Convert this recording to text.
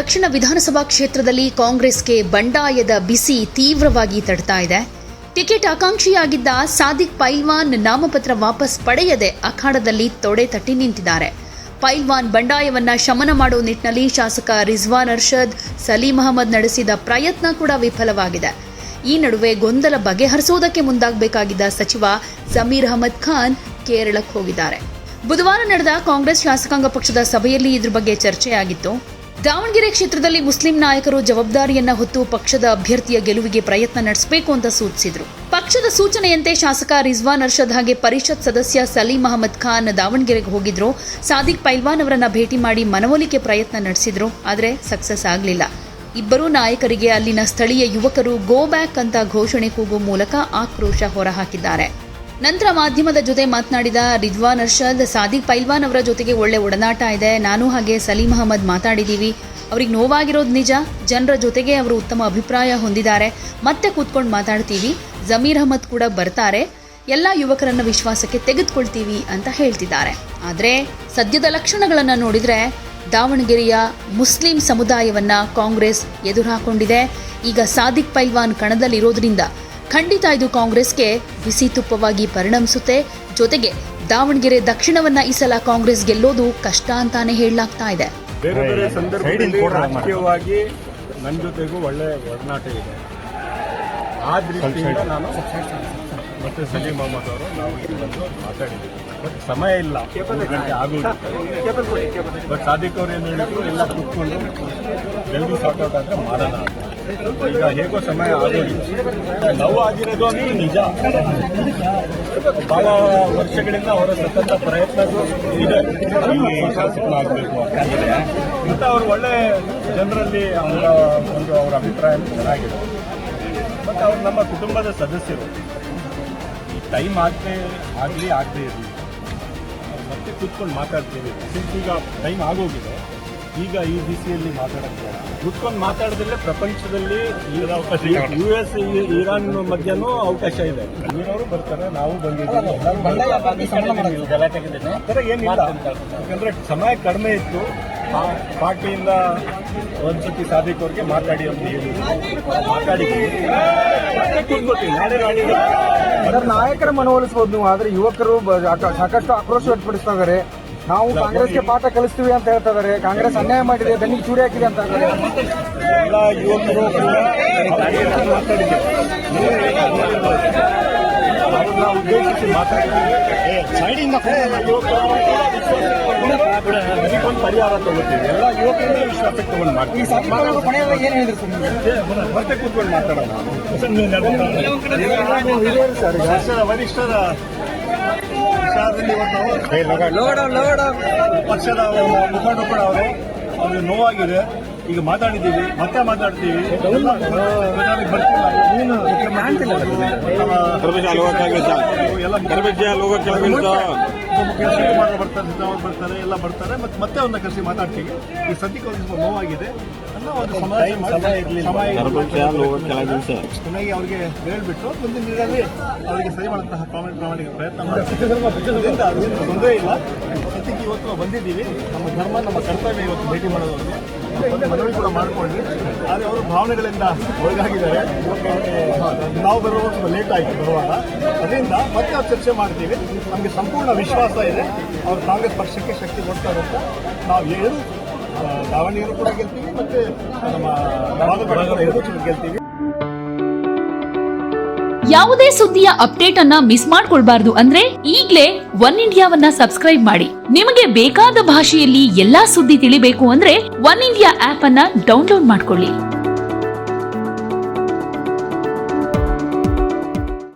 ದಕ್ಷಿಣ ವಿಧಾನಸಭಾ ಕ್ಷೇತ್ರದಲ್ಲಿ ಕಾಂಗ್ರೆಸ್ಗೆ ಬಂಡಾಯದ ಬಿಸಿ ತೀವ್ರವಾಗಿ ತಡ್ತಾ ಇದೆ. ಟಿಕೆಟ್ ಆಕಾಂಕ್ಷಿಯಾಗಿದ್ದ ಸಾದಿಕ್ ಪೈಲ್ವಾನ್ ನಾಮಪತ್ರ ವಾಪಸ್ ಪಡೆಯದೆ ಅಖಾಡದಲ್ಲಿ ತೊಡೆ ತಟ್ಟಿ ನಿಂತಿದ್ದಾರೆ. ಪೈಲ್ವಾನ್ ಬಂಡಾಯವನ್ನ ಶಮನ ಮಾಡುವ ನಿಟ್ಟಿನಲ್ಲಿ ಶಾಸಕ ರಿಜ್ವಾನ್ ಅರ್ಷದ್, ಸಲೀಂ ಅಹಮದ್ ನಡೆಸಿದ ಪ್ರಯತ್ನ ಕೂಡ ವಿಫಲವಾಗಿದೆ. ಈ ನಡುವೆ ಗೊಂದಲ ಬಗೆಹರಿಸುವುದಕ್ಕೆ ಮುಂದಾಗಬೇಕಾಗಿದ್ದ ಸಚಿವ ಜಮೀರ್ ಅಹಮದ್ ಖಾನ್ ಕೇರಳಕ್ಕೆ ಹೋಗಿದ್ದಾರೆ. ಬುಧವಾರ ನಡೆದ ಕಾಂಗ್ರೆಸ್ ಶಾಸಕಾಂಗ ಪಕ್ಷದ ಸಭೆಯಲ್ಲಿ ಇದ್ರ ಬಗ್ಗೆ ಚರ್ಚೆಯಾಗಿತ್ತು. ದಾವಣಗೆರೆ ಕ್ಷೇತ್ರದಲ್ಲಿ ಮುಸ್ಲಿಂ ನಾಯಕರು ಜವಾಬ್ದಾರಿಯನ್ನ ಹೊತ್ತು ಪಕ್ಷದ ಅಭ್ಯರ್ಥಿಯ ಗೆಲುವಿಗೆ ಪ್ರಯತ್ನ ನಡೆಸಬೇಕು ಅಂತ ಸೂಚಿಸಿದ್ರು. ಪಕ್ಷದ ಸೂಚನೆಯಂತೆ ಶಾಸಕ ರಿಜ್ವಾನ್ ಅರ್ಷದ್ ಹಾಗೆ ಪರಿಷತ್ ಸದಸ್ಯ ಸಲೀಂ ಅಹಮದ್ ಖಾನ್ ದಾವಣಗೆರೆಗೆ ಹೋಗಿದ್ರು. ಸಾದಿಕ್ ಪೈಲ್ವಾನ್ ಅವರನ್ನ ಭೇಟಿ ಮಾಡಿ ಮನವೊಲಿಕೆ ಪ್ರಯತ್ನ ನಡೆಸಿದ್ರು. ಆದರೆ ಸಕ್ಸಸ್ ಆಗಲಿಲ್ಲ. ಇಬ್ಬರೂ ನಾಯಕರಿಗೆ ಅಲ್ಲಿನ ಸ್ಥಳೀಯ ಯುವಕರು ಗೋ ಬ್ಯಾಕ್ ಅಂತ ಘೋಷಣೆ ಕೂಗುವ ಮೂಲಕ ಆಕ್ರೋಶ ಹೊರಹಾಕಿದ್ದಾರೆ. ನಂತರ ಮಾಧ್ಯಮದ ಜೊತೆ ಮಾತನಾಡಿದ ರಿಜ್ವಾನ್ ಅರ್ಷದ್, ಸಾದಿಕ್ ಪೈಲ್ವಾನ್ ಅವರ ಜೊತೆಗೆ ಒಳ್ಳೆ ಒಡನಾಟ ಇದೆ. ನಾನು ಹಾಗೆ ಸಲೀಂ ಅಹಮದ್ ಮಾತಾಡಿದ್ದೀವಿ. ಅವ್ರಿಗೆ ನೋವಾಗಿರೋದು ನಿಜ. ಜನರ ಜೊತೆಗೆ ಅವರು ಉತ್ತಮ ಅಭಿಪ್ರಾಯ ಹೊಂದಿದ್ದಾರೆ. ಮತ್ತೆ ಕೂತ್ಕೊಂಡು ಮಾತಾಡ್ತೀವಿ. ಜಮೀರ್ ಅಹಮದ್ ಕೂಡ ಬರ್ತಾರೆ. ಎಲ್ಲ ಯುವಕರನ್ನ ವಿಶ್ವಾಸಕ್ಕೆ ತೆಗೆದುಕೊಳ್ತೀವಿ ಅಂತ ಹೇಳ್ತಿದ್ದಾರೆ. ಆದರೆ ಸದ್ಯದ ಲಕ್ಷಣಗಳನ್ನು ನೋಡಿದ್ರೆ ದಾವಣಗೆರೆಯ ಮುಸ್ಲಿಂ ಸಮುದಾಯವನ್ನ ಕಾಂಗ್ರೆಸ್ ಎದುರು ಹಾಕೊಂಡಿದೆ. ಈಗ ಸಾದಿಕ್ ಪೈಲ್ವಾನ್ ಕಣದಲ್ಲಿರೋದ್ರಿಂದ ಖಂಡಿತ ಇದು ಕಾಂಗ್ರೆಸ್ಗೆ ಬಿಸಿ ತುಪ್ಪವಾಗಿ ಪರಿಣಮಿಸುತ್ತೆ. ಜೊತೆಗೆ ದಾವಣಗೆರೆ ದಕ್ಷಿಣವನ್ನ ಈ ಸಲ ಕಾಂಗ್ರೆಸ್ ಗೆಲ್ಲೋದು ಕಷ್ಟ ಅಂತಾನೆ ಹೇಳಲಾಗ್ತಾ ಇದೆ. ಬೇರೆ ಬೇರೆ ಸಂದರ್ಭದಲ್ಲಿ ರಾಜಕೀಯವಾಗಿ ನನ್ನ ಜೊತೆಗೂ ಒಳ್ಳೆ ಒಡನಾಟ ಇದೆ. ಆ ದೃಷ್ಟಿಯಿಂದ ನಾನು ಮತ್ತೆ ಸಲೀಂ ಅಹಮದ್ ಅವರು ನಾವು ಇಲ್ಲಿ ಬಂದು ಮಾತಾಡಿದ್ದೀವಿ. ಬಟ್ ಸಮಯ ಇಲ್ಲ, 1 ಗಂಟೆ ಆಗೋದು. ಬಟ್ ಸಾದಿಕ್ ಅವರು ಏನು ಹೇಳಿದ್ರು, ಎಲ್ಲ ಕೂತ್ಕೊಂಡು ಜಲ್ದಿ ಸಾರ್ಟ್ ಔಟ್ ಆದರೆ ಮಾಡೋಣ ಅಂತ. ಈಗ ಹೇಗೋ ಸಮಯ ಆಗೋದಿಲ್ಲ. ನೋವು ಆಗಿರೋದು ಅಂದ್ರೆ ನಿಜ. ಬಹಳ ವರ್ಷಗಳಿಂದ ಅವರ ಸತತ ಪ್ರಯತ್ನಗಳು ಇದೆ ಶಾಸಕನಾಗಬೇಕು ಅಂತ. ಅವರು ಒಳ್ಳೆ ಜನರಲ್ಲಿ ಅವರ ಅಭಿಪ್ರಾಯ ಚೆನ್ನಾಗಿದೆ. ಬಟ್ ಅವ್ರು ನಮ್ಮ ಕುಟುಂಬದ ಸದಸ್ಯರು. ಈ ಟೈಮ್ ಆಗದೆ ಇರಲಿ, ಮತ್ತೆ ಕೂತ್ಕೊಂಡು ಮಾತಾಡ್ತೀವಿ. ಈಗ ಟೈಮ್ ಆಗೋಗಿದೆ. ಈಗ ಈ ಬಿಸಿಯಲ್ಲಿ ಮಾತಾಡೋಕ್ಕೆ ಕೂತ್ಕೊಂಡು ಮಾತಾಡೋದಿಲ್ಲ. ಪ್ರಪಂಚದಲ್ಲಿ US ಇರಾನ್ ಮಧ್ಯನೂ ಅವಕಾಶ ಇದೆ. ಇವರು ಬರ್ತಾರೆ, ನಾವು ಬಂದಿದ್ದೀವಿ. ಏನಿಲ್ಲ, ಯಾಕಂದ್ರೆ ಸಮಯ ಕಡಿಮೆ ಇತ್ತು. ಪಾರ್ಟಿಯಿಂದ ಒಂದ್ಸತಿ ಸಾದಿಕ್ ಅವ್ರಿಗೆ ಮಾತಾಡಿ ಅಂತ ಹೇಳಿ ಮಾತಾಡಿದ್ದೀವಿ. ನಾಯಕರ ಮನವೊಲಿಸಬಹುದು ನೀವು, ಆದ್ರೆ ಯುವಕರು ಸಾಕಷ್ಟು ಆಕ್ರೋಶ ವ್ಯಕ್ತಪಡಿಸ್ತಾ ಇದ್ದಾರೆ. ನಾವು ಕಾಂಗ್ರೆಸ್ಗೆ ಪಾಠ ಕಲಿಸ್ತೀವಿ ಅಂತ ಹೇಳ್ತಾ ಇದ್ದಾರೆ. ಕಾಂಗ್ರೆಸ್ ಅನ್ಯಾಯ ಮಾಡಿದೆ, ಬೆನ್ನಿಗೆ ಚೂರಿ ಹಾಕಿದೆ ಅಂತ ಎಲ್ಲ ಯುವಕರು ಉದ್ದೇಶಿಸಿ ಮಾತಾಡಿದ್ದೀವಿ. ಇದಕ್ಕೊಂದು ಪರಿಹಾರ ತಗೋತೀವಿ. ಎಲ್ಲ ಯುವಕರನ್ನ ವಿಶ್ವಾಸಕ್ಕೆ ತಗೊಂಡು ಮಾಡ್ತೀವಿ. ಮತ್ತೆ ಕೂತ್ಕೊಂಡು ಮಾತಾಡೋಣ. ವರಿಷ್ಠರ ಪಕ್ಷದ ಮುಖಂಡರು ಕೂಡ ಅವ್ರಿಗೆ ನೋವಾಗಿದೆ. ಈಗ ಮಾತಾಡಿದ್ದೀವಿ, ಮತ್ತೆ ಮಾತಾಡ್ತೀವಿ. ಬರ್ತಾರೆ, ಎಲ್ಲ ಬರ್ತಾರೆ. ಮತ್ತೆ ಒಂದು ಕೃಷಿ ಮಾತಾಡ್ತೀವಿ. ಈ ಸದ್ಯಕ್ಕೆ ಒಂದು ನೋವಾಗಿದೆ. ಚೆನ್ನಾಗಿ ಅವ್ರಿಗೆ ಹೇಳ್ಬಿಟ್ಟು ಮುಂದಿನ ದಿನದಲ್ಲಿ ಅವರಿಗೆ ಸರಿ ಮಾಡುವಂತಹ ಪ್ರಾಮಾಣಿಕ ಪ್ರಯತ್ನ ಮಾಡ್ತೀವಿ. ತೊಂದರೆ ಇಲ್ಲ. ಸದ್ಯಕ್ಕೆ ಇವತ್ತು ಬಂದಿದ್ದೀವಿ. ನಮ್ಮ ಧರ್ಮ, ನಮ್ಮ ಕರ್ತವ್ಯ ಇವತ್ತು ಭೇಟಿ ಮಾಡೋದಕ್ಕೆ ಮನವಿ ಕೂಡ ಮಾಡಿಕೊಂಡ್ವಿ. ಆದರೆ ಅವರು ಭಾವನೆಗಳಿಂದ ಒಳಗಾಗಿದ್ದಾರೆ. ನಾವು ಬರುವ ಸ್ವಲ್ಪ ಲೇಟ್ ಆಯಿತು ಬರುವಾಗ. ಅದರಿಂದ ಮತ್ತೆ ಅವ್ರು ಚರ್ಚೆ ಮಾಡ್ತೀವಿ. ನಮಗೆ ಸಂಪೂರ್ಣ ವಿಶ್ವಾಸ ಇದೆ ಅವರು ಕಾಂಗ್ರೆಸ್ ಪಕ್ಷಕ್ಕೆ ಶಕ್ತಿ ಕೊಡ್ತಾರೆ ಅಂತ. ನಾವು ಏನು ದಾವಣಗೆರೆ ಕೂಡ ಗೆಲ್ತೀವಿ, ಮತ್ತೆ ನಮ್ಮ ಗೆಲ್ತೀವಿ. ಯಾವುದೇ ಸುದ್ದಿಯ ಅಪ್ಡೇಟ್ ಅನ್ನ ಮಿಸ್ ಮಾಡ್ಕೊಳ್ಬಾರ್ದು ಅಂದ್ರೆ ಈಗ್ಲೇ ಒನ್ ಇಂಡಿಯಾವನ್ನ ಸಬ್ಸ್ಕ್ರೈಬ್ ಮಾಡಿ. ನಿಮಗೆ ಬೇಕಾದ ಭಾಷೆಯಲ್ಲಿ ಎಲ್ಲಾ ಸುದ್ದಿ ತಿಳಿಬೇಕು ಅಂದ್ರೆ ಒನ್ ಇಂಡಿಯಾ ಆಪ್ ಅನ್ನ ಡೌನ್ಲೋಡ್ ಮಾಡ್ಕೊಳ್ಳಿ.